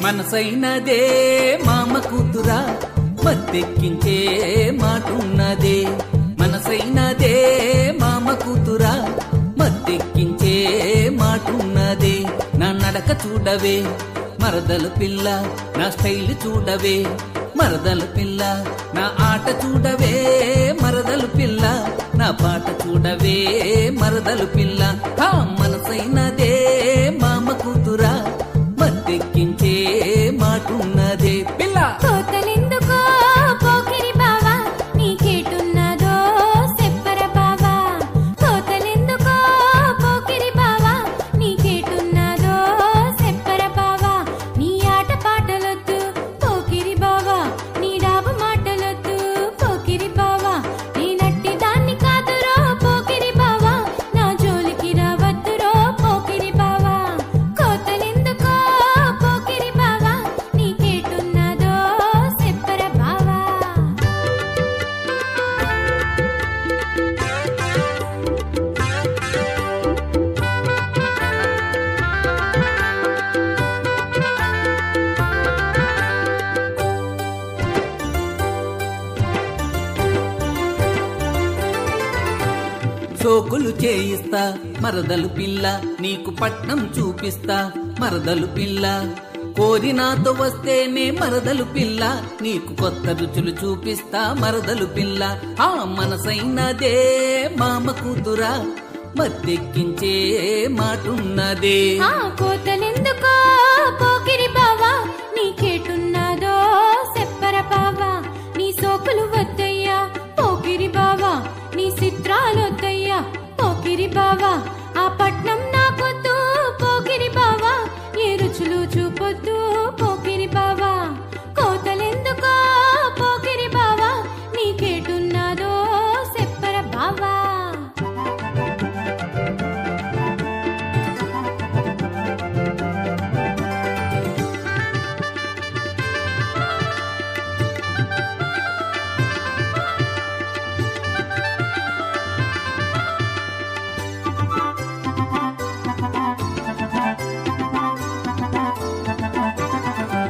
మనసైనదే మామ కూతురా మత్తెక్కించే మాటున్నదే మనసైనదే మామ కూతురా మత్తెక్కించే మాటున్నదే నా నడక చూడవే మరదలు పిల్ల నా స్టైల్ చూడవే మరదలు పిల్ల నా ఆట చూడవే మరదలు పిల్ల నా పాట చూడవే మరదలు పిల్ల మనసైనదే మామ కూతురా మత్తెక్కించే మాటున్నదే పిల్ల కోతలెందుకో పోకిరి బావా నీకేటున్నదో సెప్పర బావా కోతలెందుకో పోకిరి బావా నీకేటున్నదో సెప్పర బావా నీ ఆట పాటలొద్దు పోకిరి బావా నీ డాబు మాటలొద్దు పోకిరి బావా నీ నట్టి దాన్ని కాదురో పోకిరి బావా నా జోలికి రావద్దురో పోకిరి బావా కోతలెందుకో పోకిరి బావా నీకేటున్నదో సెప్పర బావా సోకులు చేయిస్తా మరదలు పిల్ల నీకు పట్నం చూపిస్తా మరదలు పిల్ల కోరినాతో వస్తేనే మరదలు పిల్ల నీకు కొత్త రుచులు చూపిస్తా మరదలు పిల్ల మనసైనదే మామ కూతురా మత్తెక్కించే మాటున్నదే కోతలెందుకో పోకిరి బావా నీకేటున్నదో సెప్పర బావా నీ సోకులు వద్దయ్యా పోకిరి బావా నీ చిత్రాలొద్దయ్యా పోకిరి బావా ఆ పట్నం నాకొద్దు పోకిరి బావా ఏ రుచులు చూపొద్దు పోకిరి బావా కోతలెందుకో పోకిరి బావా నీకేటున్నదో సెప్పర బావా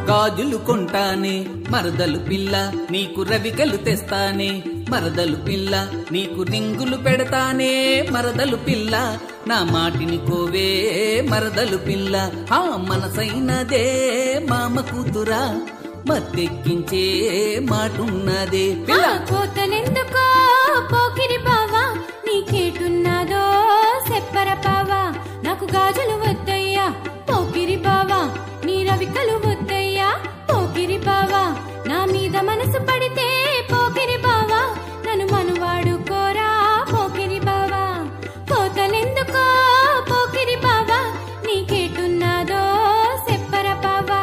గాజులు కొంటానే మరదలు పిల్ల నీకు రవికలు తెస్తానే మరదలు పిల్ల నీకు రింగులు పెడతానే మరదలు పిల్ల నా మాటిని కోవే మరదలు పిల్ల మనసైనదే మామ కూతురా మత్తెక్కించే మాటున్నదే పిల్ల కోతలెందుకో పోకిరి బావా నీకేటున్నదో సెప్పర బావా నాకు గాజులు వద్దయ్యా పోకిరి బావా నీ రవికలు వద్దయ్యా పోకిరి బావా నా మీద మనసు పడితే పోకిరి బావా నన్ను మనువాడుకోరా పోకిరి బావా కోతలెందుకో పోకిరి బావా నీకేటున్నదో సెప్పర బావా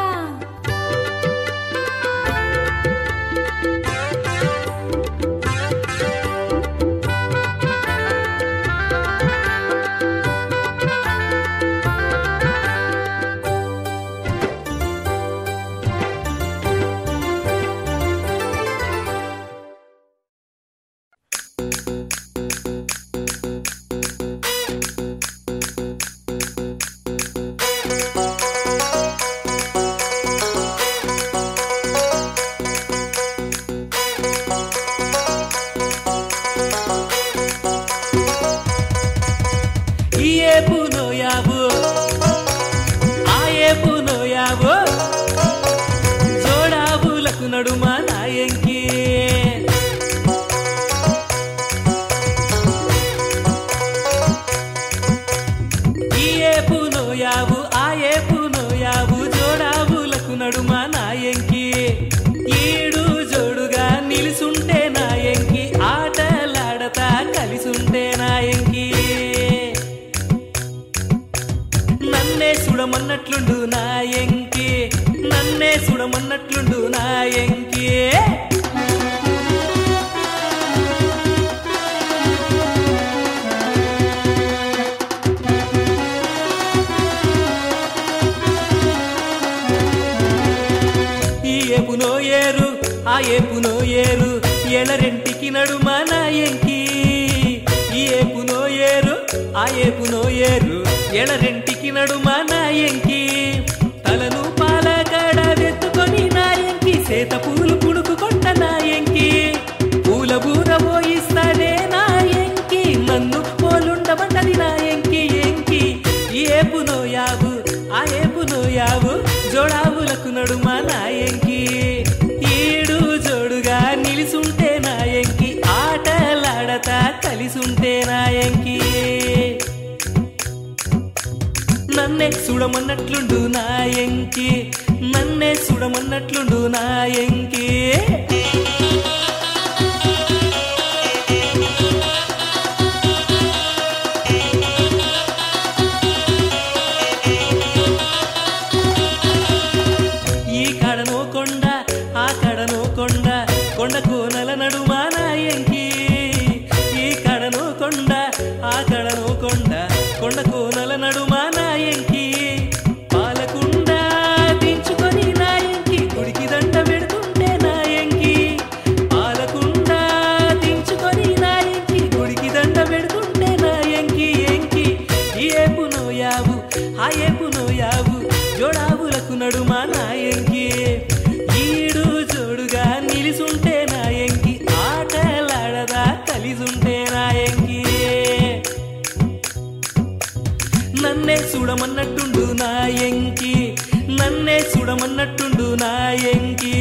జోడాబులకు నడుమా నాయంకి ఈ ఏపు నోయావు ఆ ఏపు నోయావు జోడాబులకు నడుమా నాయంకి ఈడు జోడుగా నిలుసుంటే నాయంకి ఆటలాడతా కలిసుంటే నాయంకి నన్నే సుడమన్నట్లుండు నాయంకి నన్నే సుడమన్నట్లుండు నాయంకి ఈ ఏపునో ఏరు ఆ ఏపునో ఏరు ఎలరెంటికి నడుమా నాయంకి ఈ ఏపునో ఏరు ఆ ఏపునో ఏరు ఎలరెంటికి నడుమా నాయంకి తలను పాలగడ కలిసుంటే నా ఎంకి నన్నే చూడమన్నట్లుండు నా ఎంకి నన్నే చూడమన్నట్లుండు నా ఎంకి ఈ కడనో కొండ ఆ కడనో కొండ కొండ కోనల నడుమా నా ఎంకి ఈ కడనో కొండ ఆ కడనో కొండ కొండ కోనల నడుమా నా ఎంకి పాలకుండ దించుకొని నా ఎంకి గుడికి దండ పెడుతుంటే నా ఎంకి పాలకుండ దించుకొని నా ఎంకి గుడికి దండ పెడుతుంటే నా ఎంకి ఎంకి ఈ ఏపు నోయావు ఆ ఏపు నోయావు జోడావులకు నడుమా నా ఎంకి ఈడు జోడుగా నిలిసుంటే నా ఎంకి ఆటలాడదా కలిసుంటే నా ఎంకి నన్నే చూడమన్నట్టుండు నా ఎంకి నన్నే చూడమన్నట్టుండు నా ఎంకి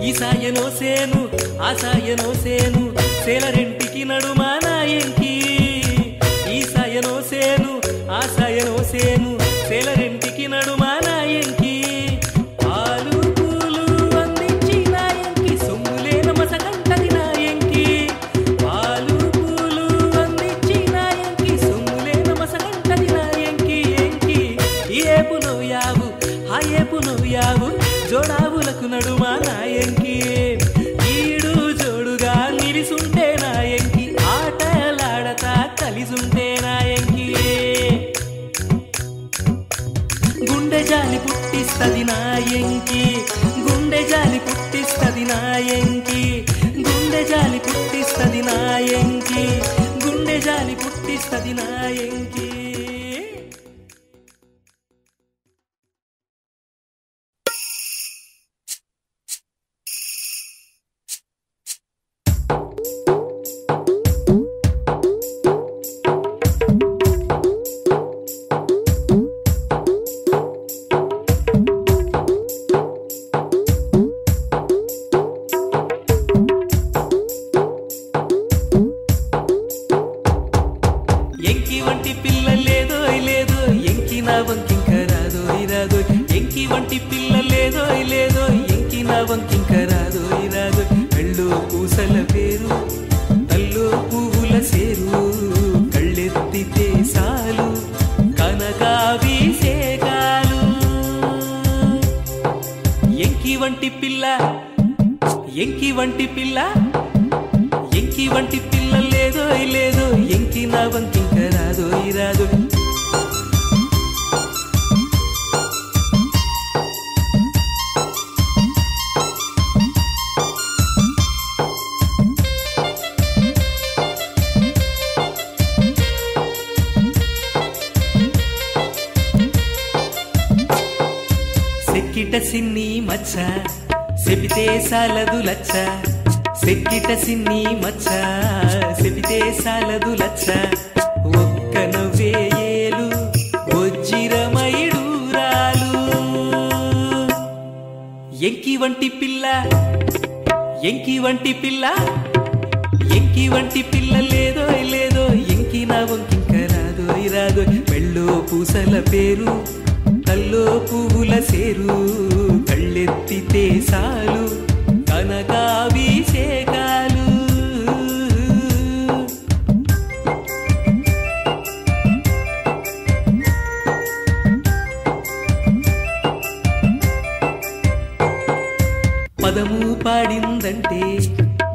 ఈ సాయనో సేను ఆ సాయనో సేను సేలరెంటికి నడుమా నా ఎంకి ఈ సాయనో సేను ఆ సాయనో సేను సేలరెంటికి నడుమా నా ఎంకి పాలు పూలు అందించి నా ఎంకి సొమ్ములేన మసకంటది నా ఎంకి పాలు పూలు అందించి నా ఎంకి సొమ్ములేన మసకంటది నా ఎంకి ఎంకి ఈ ఏపు నోయావు ఆ ఏపు నోయావు జోడావులకు నడుమా నా ఎంకి ఈడు జోడుగా నిలిసుంటే నా ఎంకి ఆటలాడతా కలిసుంటే నా ఎంకి గుండె జాలి పుట్టిస్తది నా ఎంకి గుండె జాలి పుట్టిస్తది నా ఎంకి గుండె జాలి పుట్టిస్తది నా ఎంకి గుండె జాలి పుట్టిస్తది నా ఎంకి ఎంకి వంటి పిల్ల లేదో లేదో ఎంకి నా వంకింక రాదోయ్ రాదోయ్ ఎంకి వంటి పిల్ల లేదో లేదో ఎంకి నా వంకింక రాదోయ్ రాదోయ్ కళ్ళు పూసల పేరు కల్లో పువ్వుల సేరు కళ్ళెత్తితే సాలు కనకాభిషేకాలు ఎంకి వంటి పిల్ల ఎంకి వంటి పిల్ల ఎంకి వంటి పిల్ల లేదో లేదో ఎంకి నా వంకింక రాదోయ్ రాదోయ్ సెక్కిట సిన్ని మచ్చ సెపితే సాలదు లచ్చ సెక్కిట సిన్ని మచ్చ సెపితే సాలదు లచ్చ ఒక్క నవ్వే ఏలు వజ్జిరమైడూరాలు ఎంకి వంటి పిల్ల ఎంకి వంటి పిల్ల ఎంకి వంటి పిల్ల లేదో లేదో ఎంకి నా వంకింక రాదోయ్ రాదోయ్ మెళ్ళో పూసల పేరు కల్లో పువ్వుల సేరు కళ్ళెత్తితే సాలు కనకాభిషేకాలు పదము పాడిందంటే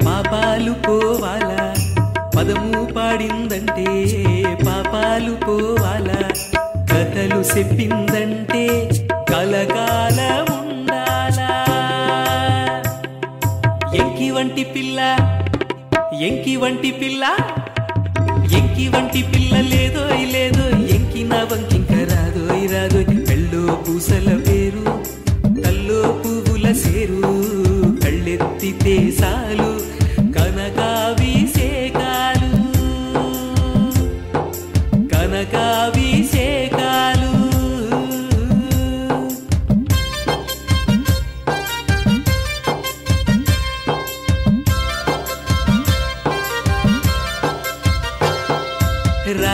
పాపాలు పోవాలా పదము పాడిందంటే పాపాలు పోవాలా కథలు చెప్పిందంటే కలకాలముండాలా ఎంకి వంటి పిల్ల ఎంకి వంటి పిల్ల ఎంకి వంటి పిల్ల లేదో లేదో ఎంకి నా వంకింక రాదోయ్ రాదోయ్ మెళ్ళో పూసల పేరు కల్లో పువ్వుల సేరు కళ్ళెత్తితే సాలు కనకాభిషేకాలు కనకాభిషేకాలు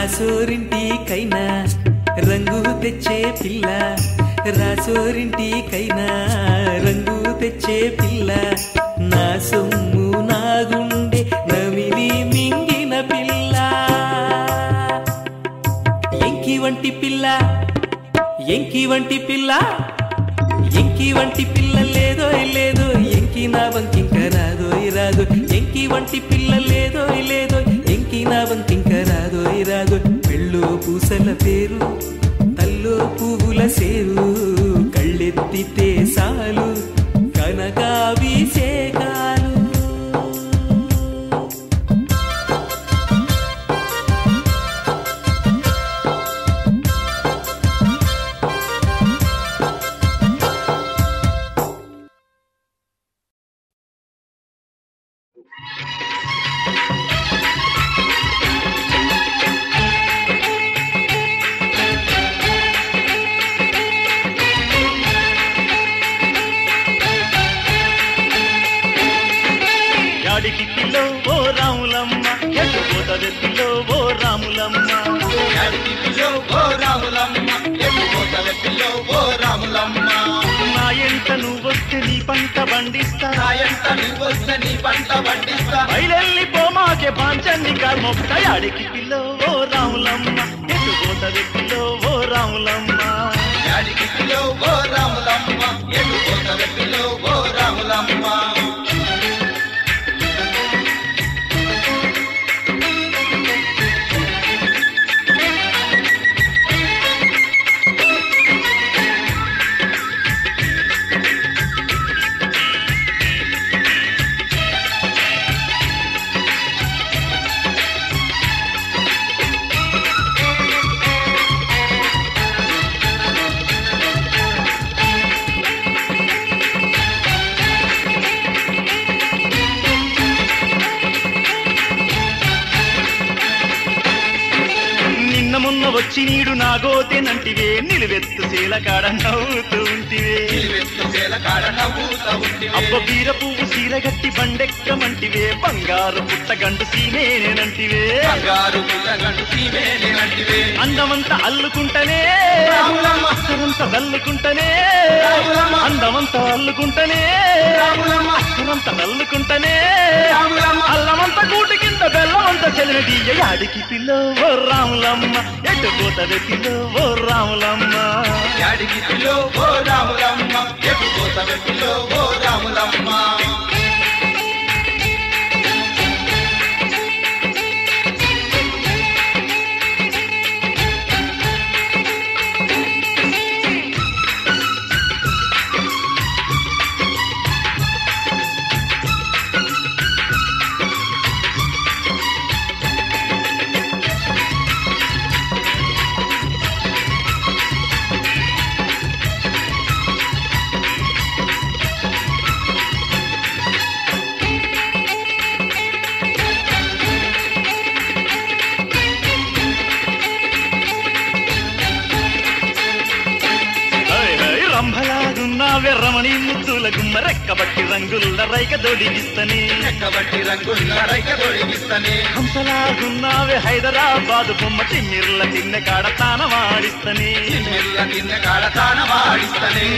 రాసోరింటికైనా రంగు తెచ్చే పిల్ల రాసోరింటికైనా రంగు తెచ్చే పిల్ల నా సొమ్ము నా గుండె నమిలి మింగిన పిల్ల ఎంకి వంటి పిల్ల ఎంకి వంటి పిల్ల ఎంకి వంటి పిల్ల లేదో లేదో ఎంకి నా వంకింక రాదో రాదు ఎంకి వంటి పిల్ల లేదో లేదో ఎంకి నా వంకింక రాదో రాదు పెళ్ళో పూసల పేరు తల్లో పువ్వుల సేరు కళ్ళెత్తితే సాలు కనకాభిషేకాలు యాడికి పిల్లో ఓ రాములమ్మ ఎట్టుపోతది పిల్లో ఓ రాములమ్మ యాడికి పిల్లో ఓ రాములమ్మ ఎట్టుపోతది పిల్లో ఓ రాములమ్మ నా ఎంట నువ్వొస్తే నీ పంట పండిస్తా నా ఎంట నువ్వొస్తే నీ పంట పండిస్తా బయలెల్లి పోమాకే పాంచన్ని కర్మొక్క యాడికి పిల్లో ఓ రాములమ్మ ఎట్టుపోతది పిల్లో ఓ రాములమ్మ యాడికి పిల్లో ఓ రాములమ్మ ఎట్టుపోతది పిల్లో ఓ రాములమ్మ వచ్చి నీడు నాగోతేనంటివే నిలువెత్తు శీల కాడ నవ్వుతూ ఉంటివే అబ్బ బీర పువ్వు శీల గట్టి బండెక్కమంటివే బంగారు పుట్టగండు సీమేనంటివే అందమంతా అల్లుకుంటనే అక్షరంతా దల్లుకుంటనే అందమంతా అల్లుకుంటనే అక్షరంతా దల్లుకుంటనే అల్లమంతా కూటి కింద బెల్లమంతా చెలినది యాడికి పిల్లో ఓ రాములమ్మ ఎట్టుపోతది పిల్లో ఓ రాములమ్మ యాడికి పిల్లో ఓ రాములమ్మ ఎట్టుపోతది పిల్లో ఓ రాములమ్మ రమణి ముద్దుల గుమ్మ రెక్కబట్టి రంగుల్ల రైక దొడిగిస్తనే హంసలాగున్నావే హైదరాబాదు బొమ్మ తిమ్మిర్ల తిన్నె కాడ తానమాడిస్తనే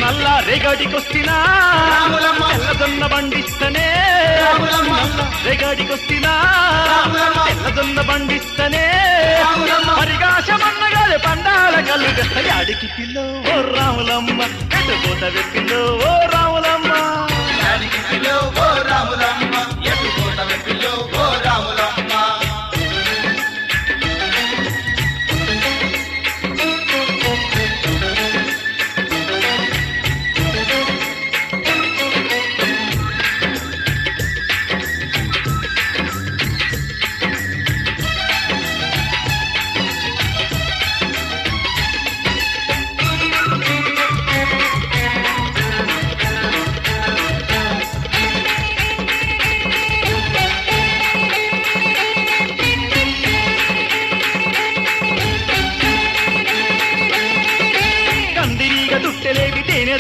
నల్ల రేగాడికొస్తినా తెల్లదొన్న బండిస్తనే రేగాడికొస్తినా తెల్లదొన్న బండిస్తనే పరిగాశమన్నగాలి పండాల కలుగస్త యాడికి పిల్లో ఓ రాములమ్మ ఎట్టుపోతది పిల్లో ఓ రాములమ్మ యాడికి పిల్లో ఓ రాములమ్మ ఎట్టుపోతది పిల్లో ఓ రాములమ్మ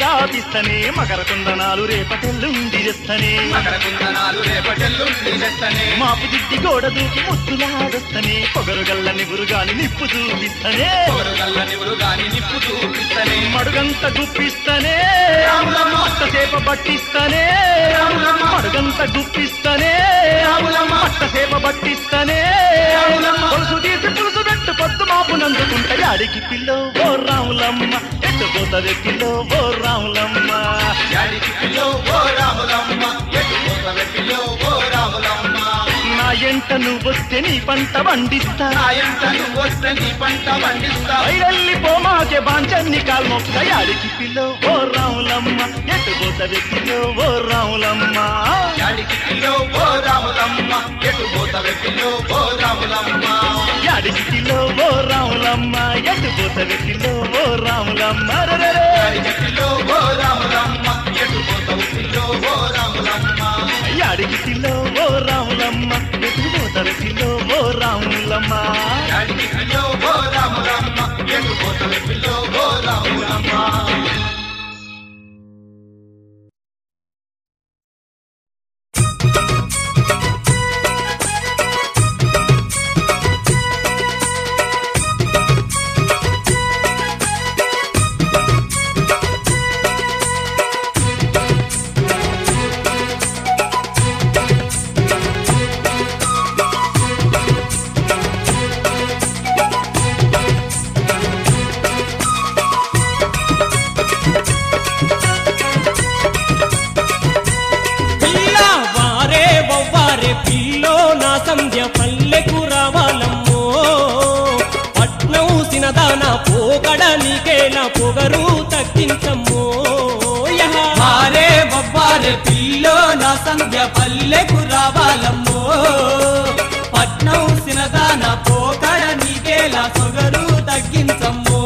దాపిస్తనే మకర కుందనాలు రేపటెల్లుండి తెస్తనే మాపు దిద్ది గోడ దూకి ముద్దులాడొస్తనే పొగరుగల్ల నివురుగాని నిప్పు చూపిస్తనే మడుగంత గుప్పిస్తనే మట్టసేప పట్టిస్తనే మడుగంత గుప్పిస్తనే మట్టసేప పట్టిస్తనే పొలుసు తీసి పులుసు పెట్టు పొద్దు మాపునందుకుంట యాడికి పిల్లో ఓ రాములమ్మ ఎట్టు పోతవే పిల్లో ఓ రాములమ్మ నా ఎంట నువ్వొస్తే నీ పంట పండిస్తా బయలెల్లి పోమాకే బాంచన్ని కాల్మొక్క యాడికి పిల్లో ఓ రాములమ్మ ఎట్టు పోతవే పిల్లో ఓ రాములమ్మ యాడికి పిల్లో ఓ రాములమ్మ ఎట్టు పోతవే పిల్లో ఓ రాములమ్మ యాడికి పిల్లో ఓ రాములమ్మ ఎట్టు పోతవే పిల్లో ఓ రాములమ్మ పల్లెకు రావాలమ్మో పట్నం సినదాన పోగడ నీకేలా పొగరు తగ్గించమ్మో వారే బొబ్బారే పిల్లో నా సంధ్య పల్లెకు రావాలమ్మో పట్నం సినదాన పోగడ నీకేలా పొగరు తగ్గించమ్మో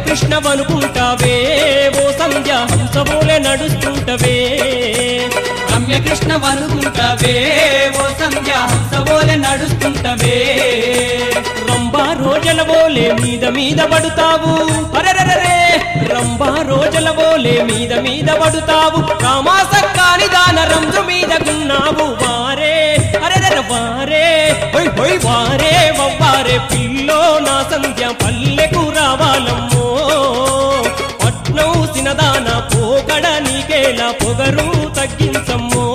కృష్ణవనుకుంటావే ఓ సంధ్య హంసబోలే నడుస్తుంటవే రమ్యకృష్ణవనుకుంటావే ఓ సంధ్య హంసబోలే నడుస్తుంటవే రంభా రోజల బోలే మీద మీద పడుతావు అరెరెరే రంభా రోజల బోలే మీద మీద పడుతావు రామాసక్కాని దాన రంజు మీదకున్నావు వారే అరెరెర వారే హొయ్ హొయ్ వారే వవ్వారే పిల్లో నా సంధ్య పల్లెకు రావాలమ్మో పట్నం సినదాన పోగడ నీకేలా పొగరు తగ్గించమ్మో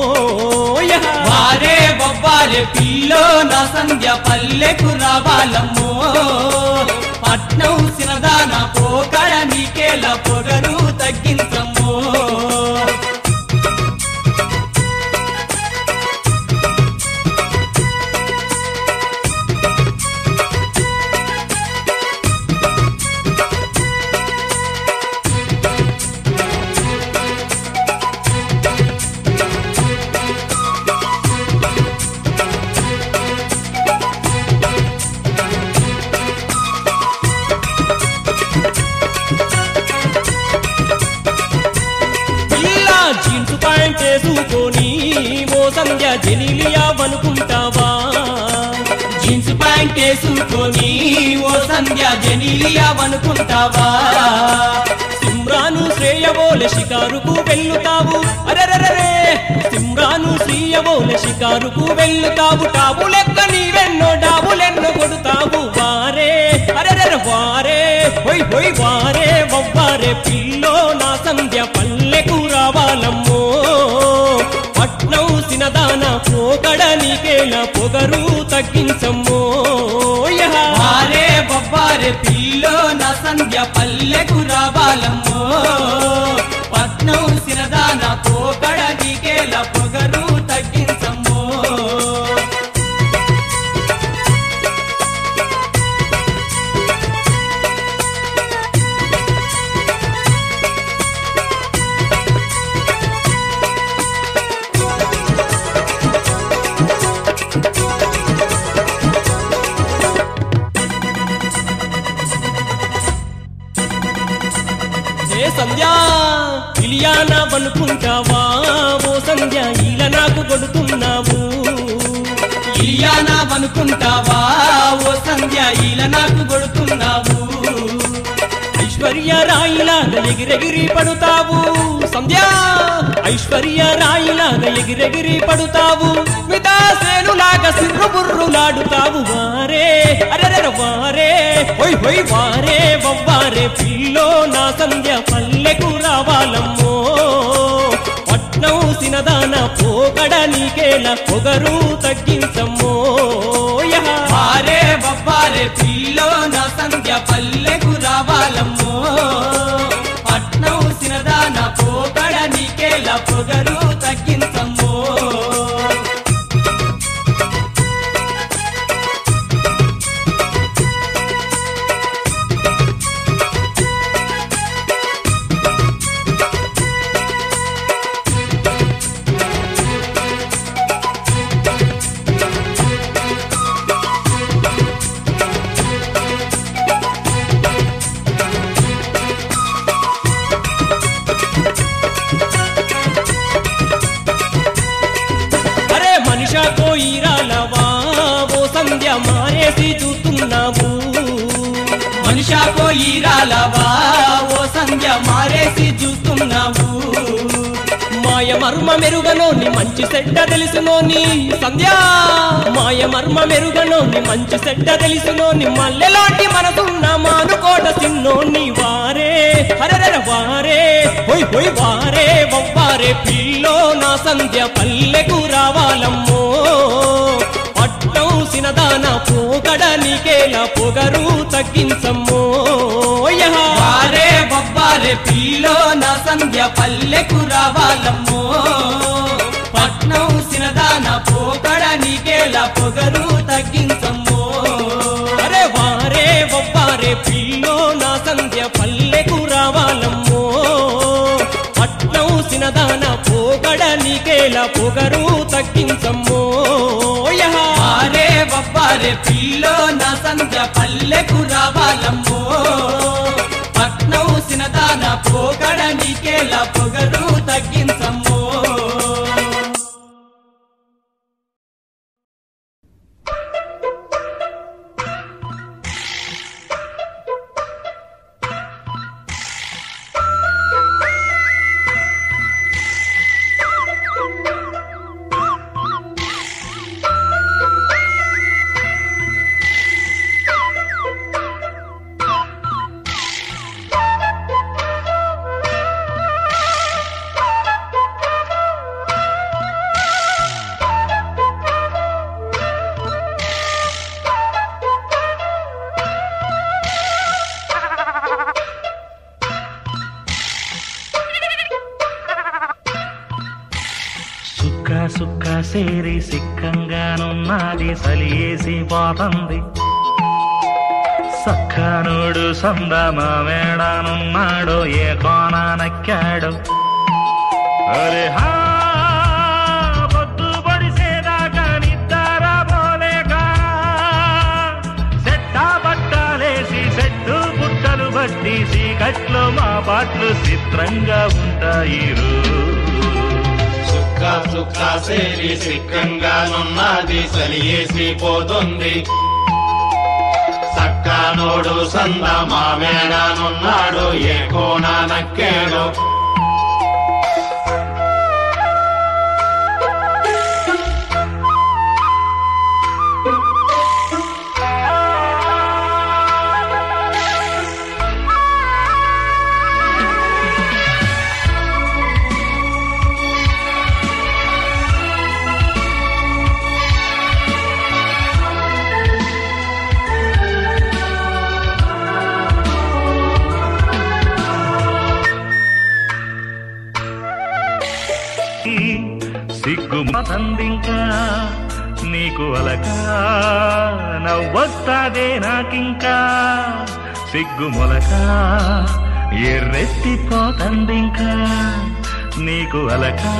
వారే బొబ్బారే పిల్లో నా సంధ్య పల్లెకు రావాలమ్మో పట్నం సినదాన పోగడ నీకేలా పొగరు తగ్గించమ్మో చేసుకొని ఓ సంధ్య జెనీలియా వనుకుంటావా జీన్స్ ప్యాంట్ వేసుకొని ఓ సంధ్య జెనీలియా వనుకుంటావా సిమ్రాను శ్రేయబోలే షికారుకు వెళ్ళుతావు అరెరెరే సిమ్రాను శ్రేయబోలే షికారుకు వెళ్ళుతావు టాబు లెక్క నీవెన్నో డాబులెన్నో కొడుతావు వారే అరెరెర వారే హొయ్ హొయ్ వారే వవ్వారే పిల్లో నా సంధ్య పల్లెకు రావాలమ్మో పట్నం సినదాన పోగడ నీకేలా పొగరు తగ్గించమ్మో వారే బొబ్బారే పిల్లో నా సంధ్య పల్లెకు రావాలమ్మో పట్నం సినదాన పోగడ నీకేలా పొగరు తగ్గించమ్మో ఇలియానావనుకుంటావా ఓ సంధ్య ఇలా నాకు కొడుతున్నావు ఇలియానావనుకుంటావా ఓ సంధ్య ఇలా నాకు కొడుతున్నావు ఐశ్వర్య రాయిలాగా ఎగిరెగిరి పడుతావు సంధ్య ఐశ్వర్య రాయిలాగా ఎగిరెగిరి పడుతావు మితాసేనులాగా సిర్రు బుర్రులాడుతావు వారే అరెర వారే హొయ్ హొయ్ వారే వవ్వారే పిల్లో నా సంధ్య పల్లెకు రావాలమ్మో పట్నం సినదాన పోకడ నీకేలా పొగరు తగ్గించమ్మో వారే వవ్వారే పిల్లో నా సంధ్య పల్లెకు రావాలమ్మో పట్నం సినదాన పోకడ నీకేలా పొగరు తగ్గించమ్మో మారేసి చూస్తున్నావు మనిషా పోయిరాలవా ఓ సంధ్య మారేసి చూస్తున్నావు మాయ మర్మ మెరుగనోని మంచి సెడ్డ తెలుసునోని సంధ్య మాయ మర్మ మెరుగనోని మంచి సెడ్డ తెలుసునోని మల్లెలాంటి మనసున్న మానుకోట సిన్నోని వారే హరర వారే హొయ్ హొయ్ వారే వవ్వారే పిల్లో నా సంధ్య పల్లెకు రావాలమ్మో పట్నం సినదాన పోకడ నీకేలా పొగరు తగ్గించమ్మో వారే వవ్వారే పిల్లో నా సంధ్య పల్లెకు రావాలమ్మో పట్నం సినదాన పోకడ నీకేలా పొగరు తగ్గించమ్మో అరే వారే వవ్వారే పిల్లో నా సంధ్య పల్లెకు రావాలమ్మో పట్నం సినదాన పోకడ నీకేలా పొగరు తగ్గించమ్మో వారే వవ్వారే పిల్లో నా సంధ్య పల్లెకు రావాలమ్మో పట్నం సినదాన పోకడ నీకేలా పొగరు తగ్గించమ్మో సుక్క సేరి సిక్కంగానున్నది సలియేసి పోతంది సక్కనుడు సందమావేడానున్నాడో ఏ కోనానక్కాడు అరే హా పొద్దు పొడిసేదాకా నిద్ర పోలేక సెట్టా బట్టాలేసి సెట్టు బుట్టలు బట్టి సీకట్లో మా పాటలు చిత్రంగా ఉంటాయి సుక్క సేరి సిక్కంగానున్నది సలియేసి పోతుంది సక్కనోడు సంద మావేడానున్నాడు ఏ కోనానక్కాడు సిగ్గుమతందింకా నీకు అలకా నవ్వొస్తాదే నాకింకా సిగ్గుమొలక ఎర్రెత్తిపోతందింకా నీకు అలకా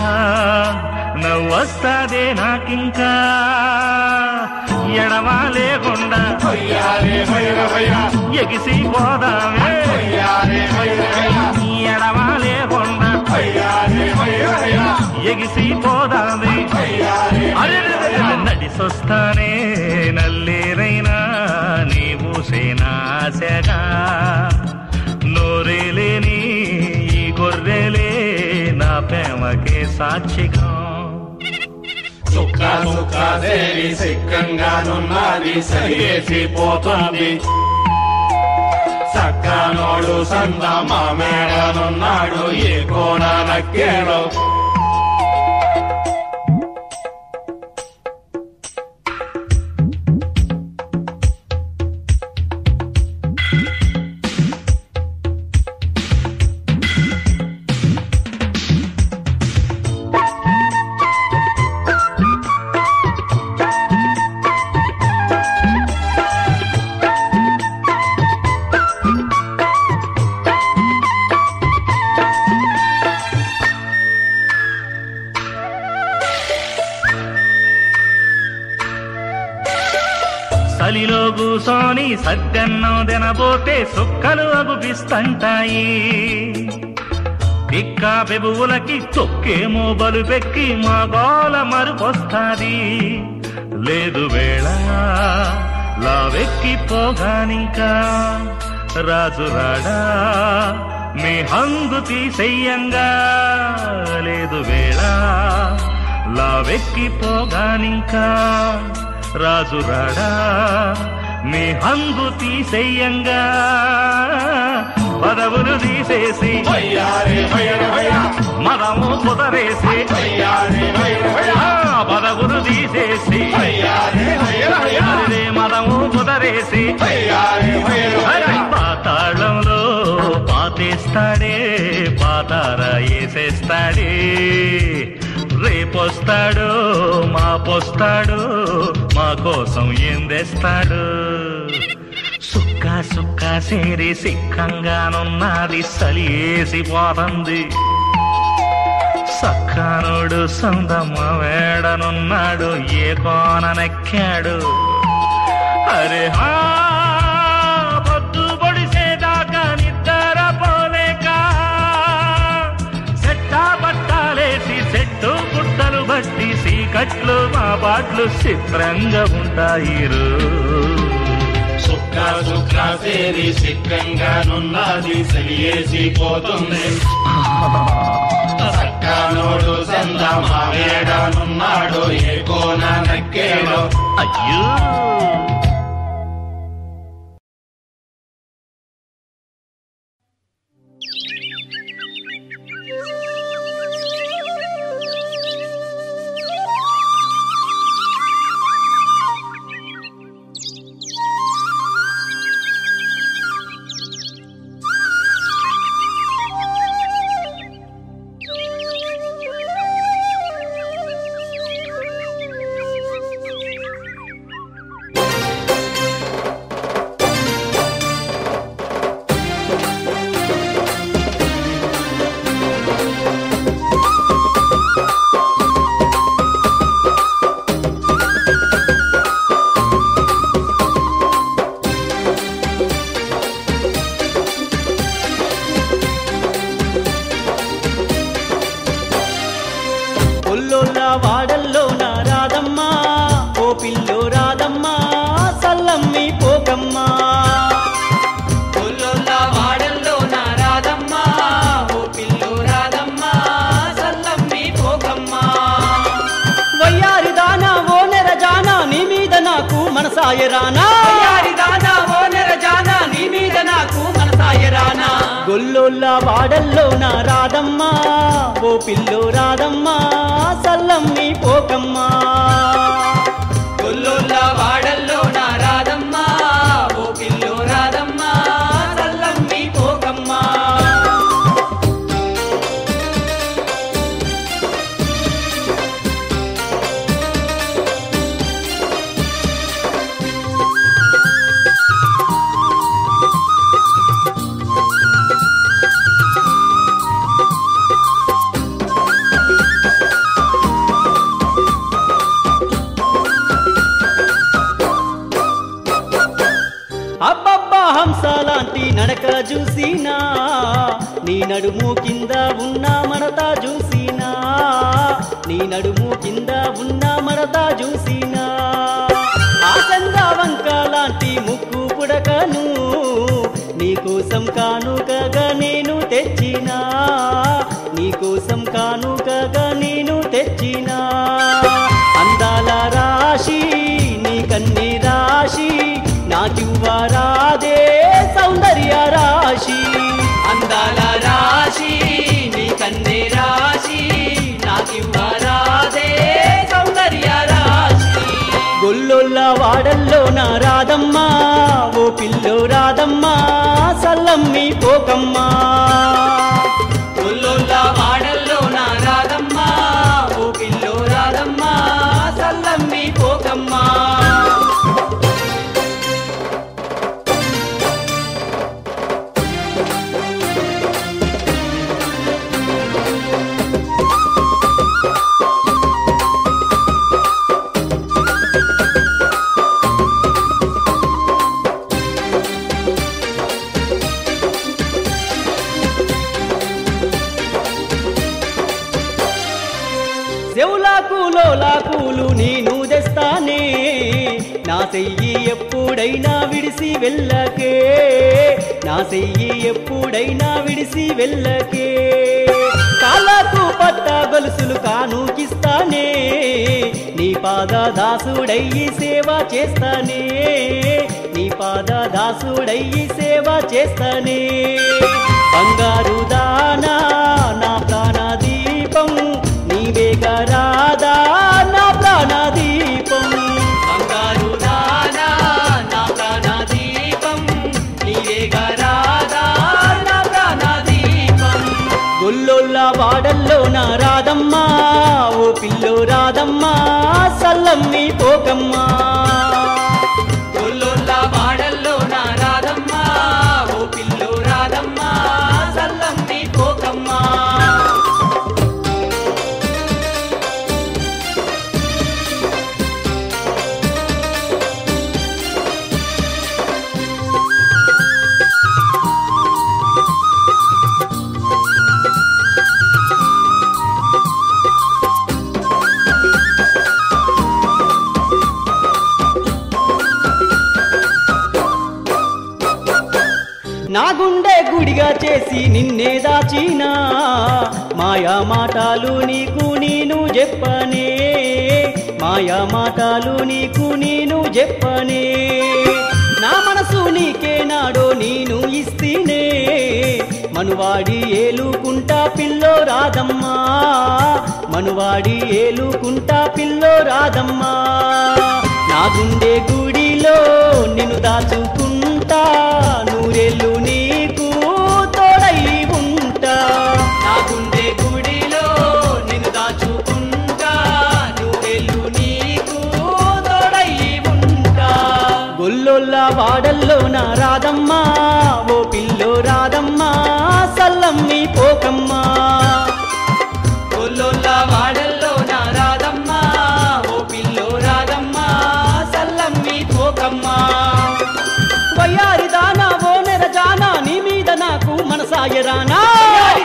నవ్వొస్తాదే నాకింకా ఎడమా లేకుండా ఎగిసిపోదామే ఎడమా లేకుండా ఎగిసిపోదామే నడిసొస్తానే నల్లేరైనా నీవు సేనాశగా నోరేలేని ఈ గొర్రెలే నా ప్రేమకే సాక్షిగా సుక్క సుక్క దేవి సిక్కంగానున్నది సరిగేసిపోతుంది సక్కనోడు సంద మా మేడనున్నాడు ఏ కోణ నక్కేడో చలిలో కూసోని సద్దన్నం తినబోతే సుక్కలు అగుపిస్తంటాయి పిక్క పెబువులకి తొక్కేమో బలుపెక్కి మా గోల మరుపొస్తాది లేదు వేళ లావెక్కిపోగానింకా రాజురాడా మీ హంగు తీసెయ్యంగా లేదు వేళ లావెక్కిపోగానింకా రాజురాడా మీ హంగు తీసెయ్యంగా పదవులు తీసేసి మదము కుదరేసి పదవులు తీసేసి మదము కుదరేసి పాతాళంలో పాతేస్తాడే పాతార వేసేస్తాడే రేపొస్తాడు మాపొస్తాడు మా కోసం ఏం తెస్తాడు సుక్క సుక్క సేరి సిక్కంగానున్నది సలియేసిపోతుంది సక్కనుడు సందమ్మ వేడనున్నాడు ఏ కోన నెక్కాడు అరే హా పొద్దు పొడిసేదాకా నిద్రపోలేక సెట్టా బట్టాలేసి చెట్టు పుట్టలు బట్టి సీకట్లు మా పాటలు చిత్రంగా ఉంటాయి సుక్క సుక్క సేరి సిక్కంగానున్నది సలియేసిపోతుంది సక్కనోడు సంద మా వేడనున్నాడు ఏ కోన నక్కేడో అయ్యో వాడల్లో నా రాదమ్మా ఓ పిల్లో రాదమ్మా సల్లమ్మి పోకమ్మా వాడల్లో నా రాదమ్మా ఓ పిల్లో రాదమ్మా సల్లమ్మి పోకమ్మా వయ్యారి దానా ఓ నెరజానా నీ మీద నాకు మనసాయరానా వయ్యారి దానా ఓ నెరజానా నీ మీద నాకు మనసాయరానా గొల్లోళ్ళ వాడల్లో నా రాదమ్మా ఓ పిల్లో రాదమ్మా సల్లమ్మి పోకమ్మా గొల్లోళ్ళ వాడల్లో నా రాదమ్మా ఓ పిల్లో రాదమ్మా సల్లమ్మి పోకమ్మా అబ్బబ్బా హంసలాంటి నడక చూసినా నీ నడుము కింద ఉన్న మడత చూసినా నీ నడుము కింద ఉన్న మడత చూసినా ఆ చంద్రవంక లాంటి ముక్కు పుడకను నీకోసం కానుకగా నేను తెచ్చినా నీకోసం కానుకగా నేను తెచ్చినా అందాల రాశి నీ కన్ని రాశి నాకివ్వరాదే సౌందర్య రాశి అందాల రాశి నీ కన్ని రాశి నాకివ్వరాదే సౌందర్య రాశి గొల్లొల్ల వాడల్లో నా రాధమ్మా ఓ పిల్లో రాధమ్మా సల్లమ్మి పోకమ్మా గొల్లొల్ల వాడల్లో నా రాధమ్మా ఓ పిల్లో రాధమ్మా సల్లమ్మి పోకమ్మా లోలాకులు నేను తెస్తానే నా చెయ్యి ఎప్పుడైనా విడిసి వెళ్ళకే నా చెయ్యి ఎప్పుడైనా విడిసి వెళ్ళకే కాళ్ళకు పట్ట గొలుసులు కానుకిస్తానే నీ పాద దాసుడయ్యి సేవ చేస్తానే నీ పాద దాసుడయ్యి సేవ చేస్తానే బంగారు దానా నా ప్రాణ దీపం నీవేగా రాధా నా ప్రాణ దీపం బంగారు దానా నా ప్రాణ దీపం నీవేగా రాధా నా ప్రాణ దీపం గొల్లొల్ల వాడల్లో నా రాధమ్మా ఓ పిల్లో రాధమ్మా సల్లమ్మి పోకమ్మా గొల్లొల్ల వాడల్లో నా రాధమ్మా ఓ పిల్లో రాధమ్మా సల్లమ్మి పోకమ్మా నా గుండె గుడిగా చేసి నిన్నే దాచినా మాయా మాటలు నీకు నేను చెప్పనే మాయా మాటలు నీకు నేను చెప్పనే నా మనసు నీకే నాడో నేను ఇస్తేనే మనువాడి ఏలుకుంటా పిల్లో రాధమ్మా మనువాడి ఏలుకుంటా పిల్లో రాధమ్మా నా గుండె గుడిలో నిన్ను దాచుకుంటా నూరేళ్ళు నీకు తోడై ఉంటా నా గుండె గుడిలో నిన్ను దాచుకుంటా నూరేళ్ళు నీకు తోడై ఉంటా గొల్లొల్ల వాడల్లో నా రాధమ్మా ఓ పిల్లో రాధమ్మా సల్లమ్మి పోకమ్మా గొల్లొల్ల వాడల్లో నా రాధమ్మా ఓ పిల్లో రాధమ్మా సల్లమ్మి పోకమ్మా వయ్యారి దానా ఓ నెరజానా నీ మీద నాకు మనసాయరానా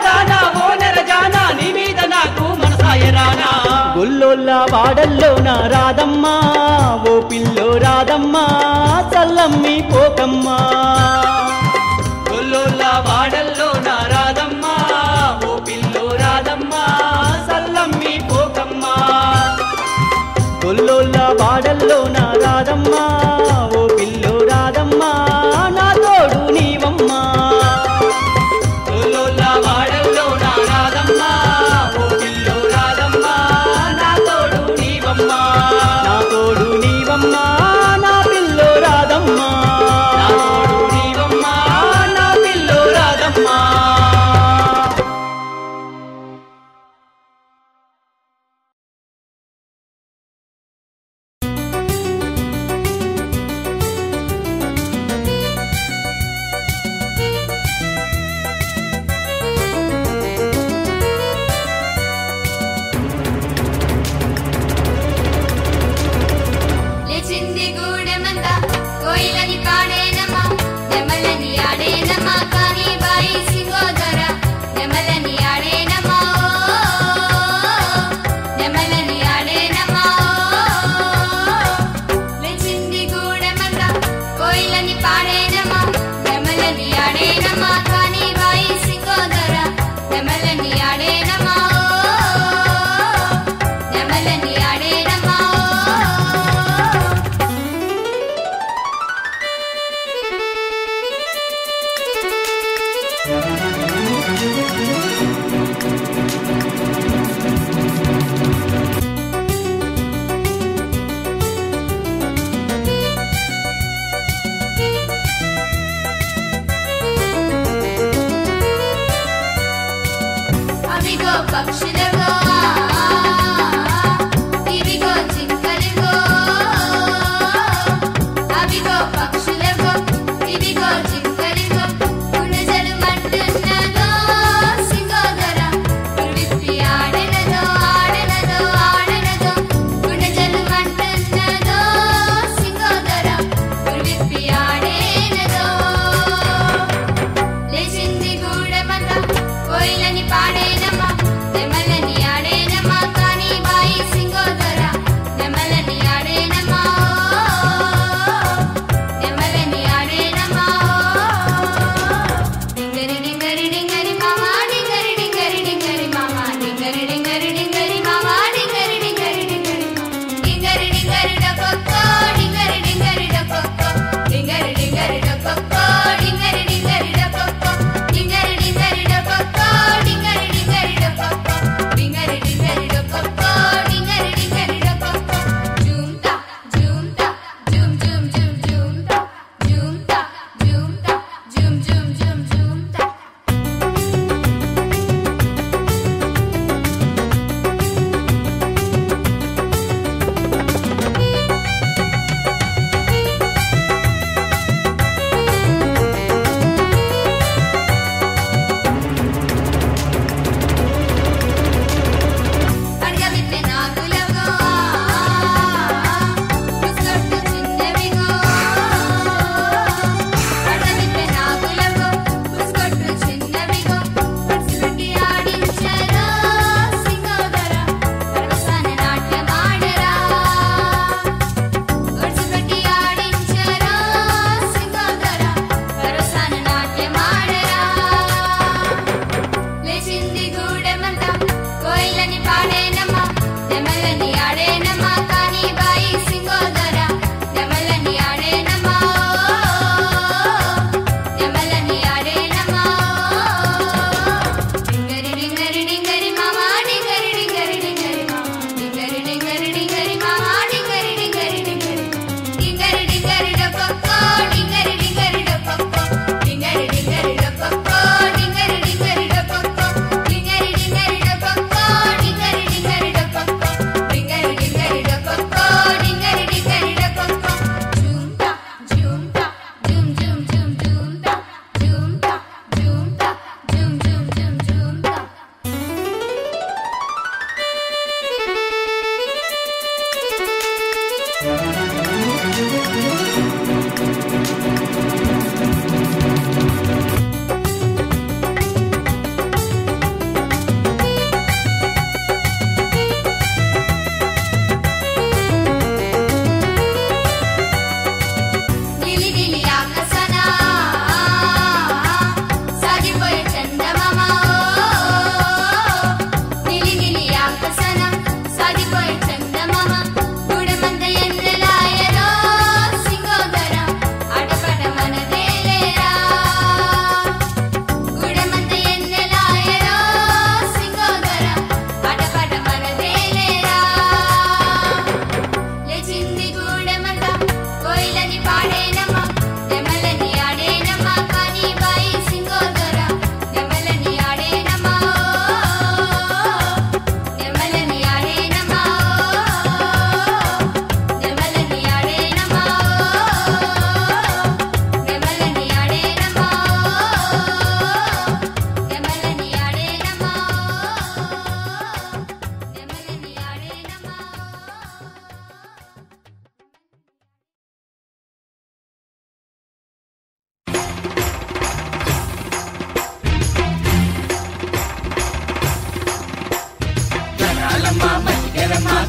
దానా ఓ నెరజానా నీ మీద నాకు మనసాయరానా గొల్లొల్ల వాడల్లో నా రాధమ్మా ఓ పిల్లో రాధమ్మా సల్లమ్మి పోకమ్మా గొల్లొల్ల వాడల్లో నా రాధమ్మా ఓ పిల్లో రాధమ్మా సల్లమ్మి పోకమ్మా గొల్లొల్ల వాడల్లో నా రాధమ్మా ఓ పిల్లో రాధమ్మా నా తోడు నీవమ్మా గొల్లొల్ల వాడల్లో నా రాధమ్మా ఓ పిల్లో రాధమ్మా నా తోడు నీవమ్మా నా తోడు నీవమ్మా నా పిల్లో రాధమ్మా నా తోడు నీవమ్మా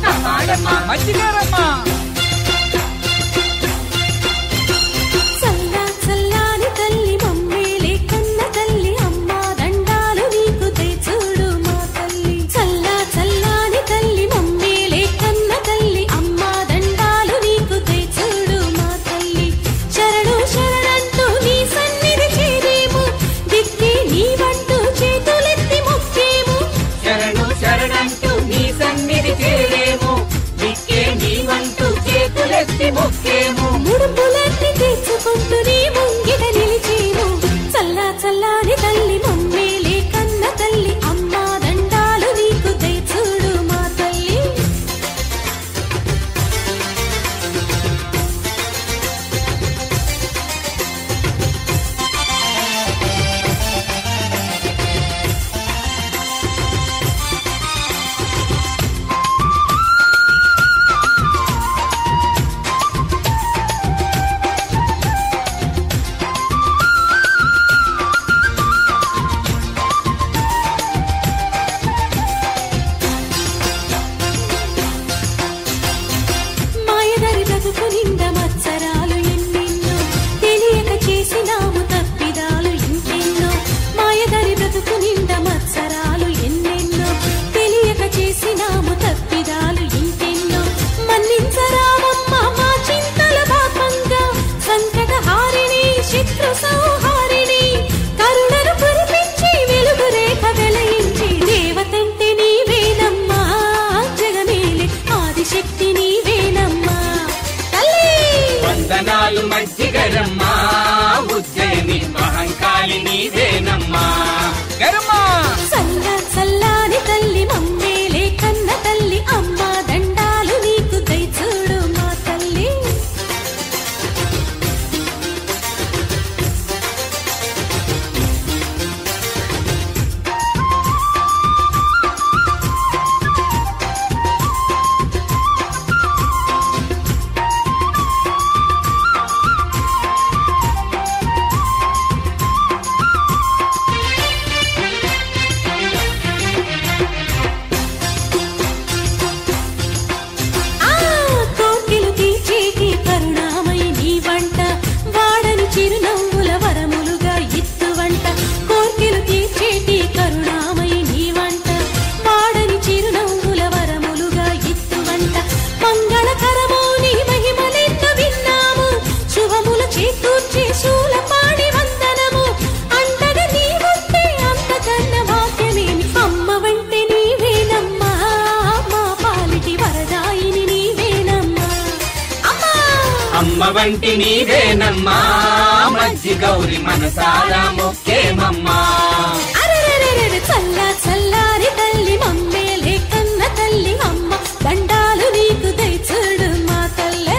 కాపాడమ్మా మజ్జిగారమ్మా. చల్లా చల్లాని తల్లి మమ్మేలే కన్న తల్లి అమ్మ దండాలు నీకు తెచ్చుడు మా తల్లి. చల్లా చల్లాని తల్లి మమ్మేలే కన్న తల్లి అమ్మ దండాలు నీకు తెచ్చుడు మా తల్లి. శరణు శరణంటూ నీ సన్నిధి చేరేము దిక్కి నీ వంటూ చేతులెత్తి మొక్కేము. శరణు శరణంటూ నీ సన్నిధి చేరేము దిక్కే నీ వంటూ చేతులెత్తి మొక్కేము. ముడుపులన్నీ తెచ్చుకుంటూ నీ ముంగిట నిలిచేము. చల్లా చల్లాని తల్లి మమ్మేలే కన్న తల్లి అమ్మ దండాలు నీకు తెచ్చుడు మా తల్లి. మాయదారి బ్రతుకు నిండా మత్సరాలు ఎన్నెన్నో తెలియక చేసినాము తప్పిదాలు ఇంకెన్నో. మాయదారి బ్రతుకు నిండా మత్సరాలు ఎన్నెన్నో తెలియక చేసినాము తప్పిదాలు ఇంకెన్నో. మన్నించరామమ్మ మా చింతల పాపంగా సంకట హారిణి శత్రు సంహారిణి. కరుణను కురిపించి వెలుగు రేఖ వెలయించి దేవతంటే నీవేనమ్మా జగమేలే ఆదిశక్తి నీవేనమ్మా తల్లి. వందనాలు మజ్జిగరమ్మా ఉజ్జయిని మహంకాళి నీవేనమ్మా గరమ్మా. చల్లా చల్లాని తల్లి మమ్మేలే కన్న తల్లి అమ్మ దండాలు నీకు దయచూడు మా తల్లి. ఆ కోకిలు తీర్చేటి కరుణామయి నీ వంట వాడని చిరునవ్వుల వరములుగా ఇత్తువంట. కోకిలు తీర్చేటి కరుణామయి నీ వంట వాడని చిరునవ్వుల వరములుగా ఇత్తువంట. మంగళకరమో నీ మహిమలెన్నో విన్నాము శుభముల చేకూర్చే శూలపాణి వందనము. అంతగా నీ ఉంటే అంతకన్న భాగ్యమేమి. అమ్మ వంటే నీవేనమ్మా మా పాలిటి వరదాయిని నీవేనమ్మా అమ్మా. అమ్మ వంటి నీవేనమ్మా మజ్జి గౌరి మనసారా మొక్కేమమ్మా. అరెరెరెరెరె చల్లా చల్లారి తల్లి మమ్మేలే కన్న తల్లి అమ్మ దండాలు నీకు దయచూడు మా తల్లే.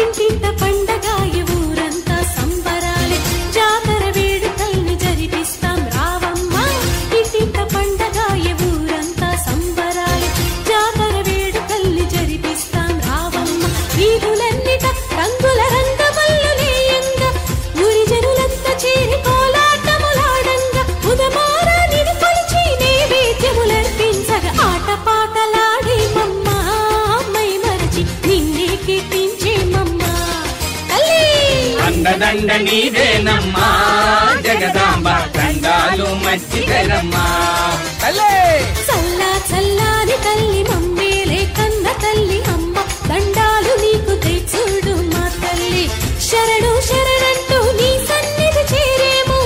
ఇంటింట పండగాయ ఊరంతా సంబరాలే జాతర వేడుకల్ని జరిపిస్తాం రావమ్మ. ఇంటింట పండగాయ ఊరంతా సంబరాలే జాతర వేడుకల్ని జరిపిస్తాం రావమ్మ. వీధులన్నిట రంగుల రంగమల్లులేయంగా ఊరి జనులంతా చేరి కోలాటములాడంగా ఉదమారానిని కొలిచి నైవేద్యములర్పించగా ఆటపాటలాడేమమ్మ మై మరచి నిన్నే కీర్తించేమమ్మా తల్లి. అండదండ నీవేనమ్మా జగదాంబ దండాలు మజ్జిగరమ్మా తల్లే. చల్లా చల్లాని తల్లి మమ్మేలే కన్న తల్లి అమ్మ దండాలు నీకు తెచ్చుడు మా తల్లి. శరణు శరణంటూ నీ సన్నిధి చేరేము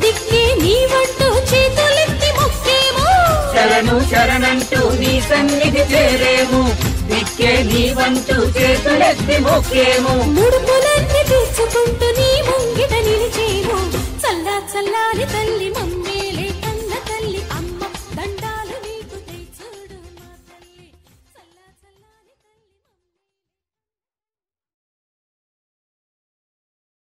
దిక్కే నీ వంటూ చేతులెత్తి మొక్కేము. శరణు శరణంటూ నీ సన్నిధి చేరేము దిక్కే నీ వంటూ చేతులెత్తి మొక్కేము. ముడుపులన్నీ తీర్చుకుంటూ నీ ముంగిట నిలిచేము. చల్లా చల్లాని తల్లి మమ్మ